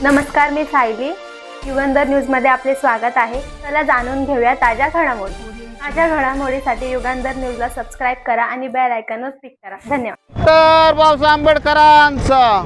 नमस्कार, मी सायली. युगंधर न्यूजमध्ये आपले स्वागत आहे. चला जाणून घेऊया ताज्या घडामोडी. ताज्या घडामोडीसाठी युगंधर न्यूजला सबस्क्राईब करा आणि बेल आयकॉनवर क्लिक करा. धन्यवाद. डॉ. बाबासाहेब आंबेडकरांचा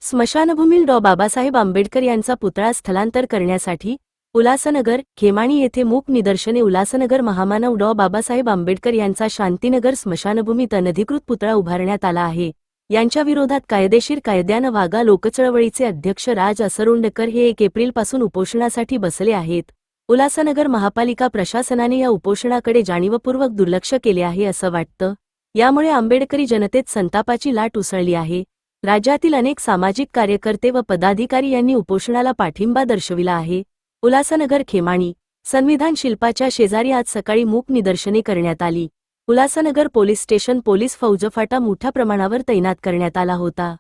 स्मशानभूमील डॉ. बाबासाहेब आंबेडकर यांचा पुतळा स्थलांतर करण्यासाठी उल्हासनगर खेमाणी येथे मूक निदर्शने. उल्हासनगर महामानव डॉ. बाबासाहेब आंबेडकर यांचा शांतीनगर स्मशानभूमीत अनधिकृत पुतळा उभारण्यात आला आहे. यांच्या विरोधात कायदेशीर कायद्यानं वागा लोकचळवळीचे अध्यक्ष राज असरोंडकर हे 1 एप्रिलपासून उपोषणासाठी बसले आहेत. उल्हासनगर महापालिका प्रशासनाने या उपोषणाकडे जाणीवपूर्वक दुर्लक्ष केले आहे असं वाटतं. यामुळे आंबेडकरी जनतेत संतापाची लाट उसळली आहे. राज्यातील अनेक सामाजिक कार्यकर्ते व पदाधिकारी यांनी उपोषणाला पाठिंबा दर्शविला आहे. उल्हासनगर खेमाणी संविधान शिल्पाच्या शेजारी आज सकाळी मूक निदर्शने करण्यात आली. उल्हासनगर पोलीस स्टेशन पोलीस फौजफाटा मोठ्या प्रमाणावर तैनात करण्यात आला होता.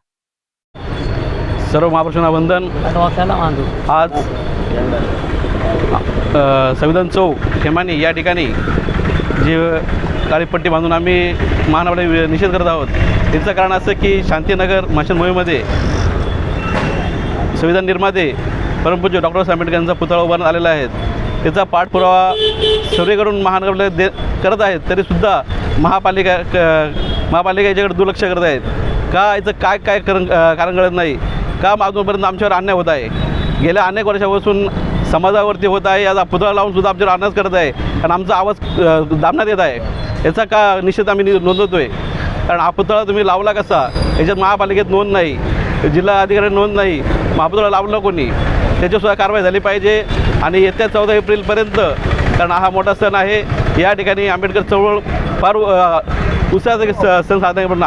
सर्व महापुरुषांना वंदन. आज संविधान चौक खेमाणी या ठिकाणी जी काळीपट्टी बांधून आम्ही महानगराला निषेध करत आहोत. याचं कारण असं की शांतीनगर स्मशानभूमीमध्ये संविधान निर्माते परमपूज्य डॉ. आंबेडकरांचा पुतळा उभारण्यात आलेला आहे. त्याचा पाठपुरावा सर्वेकडून महानगरपालिका करत आहेत, तरीसुद्धा महापालिका याच्याकडे दुर्लक्ष करत आहेत. का याचं काय कारण कळत नाही. का अजूनपर्यंत आमच्यावर अन्याय होत आहे. गेल्या अनेक वर्षापासून समाजावरती होत आहे. याचा पुतळा लावूनसुद्धा आमच्यावर अन्याय करत आहे आणि आमचा आवाज दाबण्यात येत आहे. याचा का निषेध आम्ही नोंदवतो आहे. कारण हा पुतळा तुम्ही लावला कसा, याच्यात महापालिकेत नोंद नाही, जिल्हा अधिकारी नोंद नाही, हा पुतळा लावला कोणी, त्याच्यासुद्धा कारवाई झाली पाहिजे. आणि येत्या 14 एप्रिलपर्यंत, कारण हा मोठा सण आहे, या ठिकाणी आंबेडकर चळवळ फार उत्साहाचा सण साजरा करून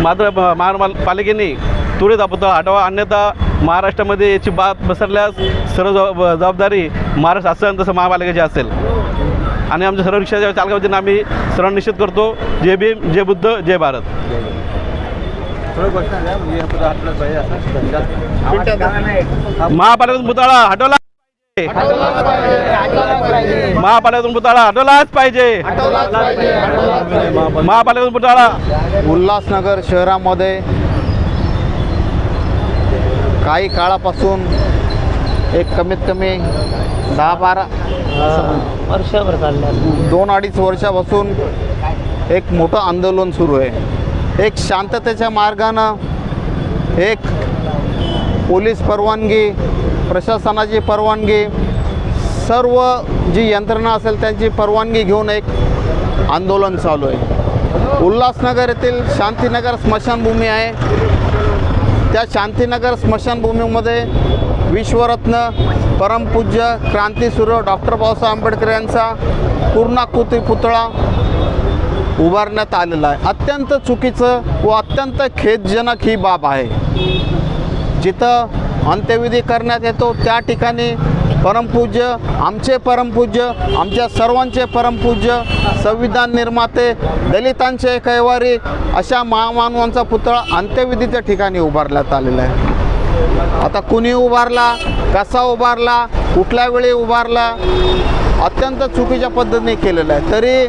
मात्र महानगरपालिकेने त्वरित हा पुतळा हटवा. अन्यथा महाराष्ट्रामध्ये याची बात पसरल्यास सर्व जबाबदारी महाराष्ट्र शासन तसं महापालिकेची असेल. आणि आमच्या सर्व रिक्षाच्या चालकावतीनं आम्ही सर्व निषेध करतो. जय भीम, जय बुद्ध, जय भारत. महापालिकेतून पुतळा हटवला, महापालिकेतून पुतळा हटवलाच पाहिजे. महापालिकेतून पुतळा. उल्हासनगर शहरामध्ये काही काळापासून एक कमीत कमी 10-12 वर्षभर चाललं, 2-2.5 वर्षापासून एक मोठं आंदोलन सुरू आहे. एक शांततेच्या मार्गानं, एक पोलीस परवानगी, प्रशासनाची परवानगी, सर्व जी यंत्रणा असेल त्यांची परवानगी घेऊन एक आंदोलन चालू आहे. उल्हासनगर येथील शांतीनगर स्मशानभूमी आहे. त्या शांतीनगर स्मशानभूमीमध्ये विश्वरत्न परमपूज्य क्रांतीसूर्य डॉ. बाबासाहेब आंबेडकर यांचा पूर्णाकृती पुतळा उभारण्यात आलेला आहे. अत्यंत चुकीचं व अत्यंत खेदजनक ही बाब आहे. जिथं अंत्यविधी करण्यात येतो त्या ठिकाणी परमपूज्य, आमच्या सर्वांचे परमपूज्य संविधान निर्माते, दलितांचे कैवारी अशा महामानवांचा पुतळा अंत्यविधीच्या ठिकाणी उभारण्यात आलेला आहे. आता कुणी उभारला, कसा उभारला, कुठल्या वेळी उभारला, अत्यंत चुकीच्या पद्धतीने केलेला आहे. तरी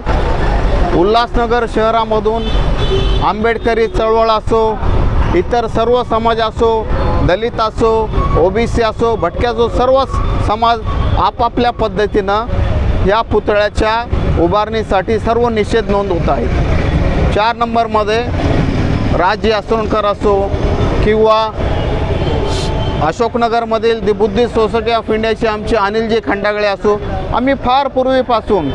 उल्हासनगर शहरामधून आंबेडकरी चळवळ असो, इतर सर्व समाज असो, दलित असो, ओबीसी असो, भटक्या असो, सर्व समाज आपापल्या पद्धतीनं या पुतळ्याच्या उभारणीसाठी सर्व निषेध नोंदवत आहेत. 4 नंबरमध्ये राज असरोंडकर असो किंवा अशोकनगरमधील दी बुद्धिस्ट सोसायटी ऑफ इंडियाचे आमचे अनिलजी खंडागळे असो, आम्ही फार पूर्वीपासून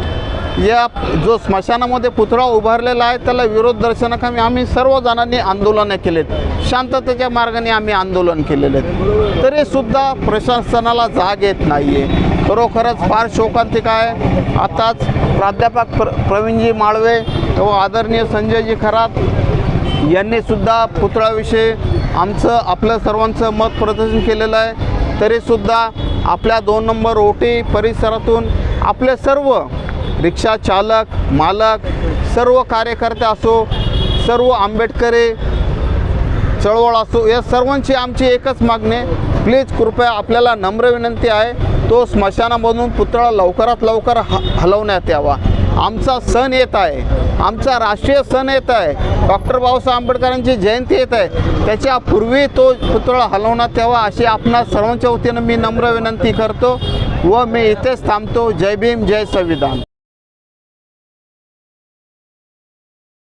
या जो स्मशानामध्ये पुतळा उभारलेला आहे त्याला विरोध दर्शनाकामी आम्ही सर्वजणांनी आंदोलनं केलेत. शांततेच्या मार्गाने आम्ही आंदोलन केलेले आहेत. तरीसुद्धा प्रशासनाला जाग येत नाही आहे. खरोखरच फार शोकांतिक आहे. आताच प्राध्यापक प्रवीणजी माळवे व आदरणीय संजयजी खरात यांनीसुद्धा पुतळ्याविषयी आपलं सर्वांचं मत प्रदर्शन केलेलं आहे. तरीसुद्धा आपल्या 2 नंबर ओटी परिसरातून आपले सर्व रिक्षा चालक, मालक, सर्व कार्यकर्ते असो, सर्व आंबेडकरी चळवळ असो, या सर्वांची आमची एकच मागणी, प्लीज कृपया आपल्याला नम्र विनंती आहे, तो स्मशानामधून पुतळा लवकरात लवकर हलवण्यात यावा. आमचा सण येत आहे, आमचा राष्ट्रीय सण येत आहे, डॉक्टर बाबासाहेब आंबेडकरांची जयंती येत आहे, त्याच्यापूर्वी तो पुतळा हलवण्यात यावा अशी आपणा सर्वांच्या वतीनं मी नम्र विनंती करतो व मी इथेच थांबतो. जय भीम, जय संविधान.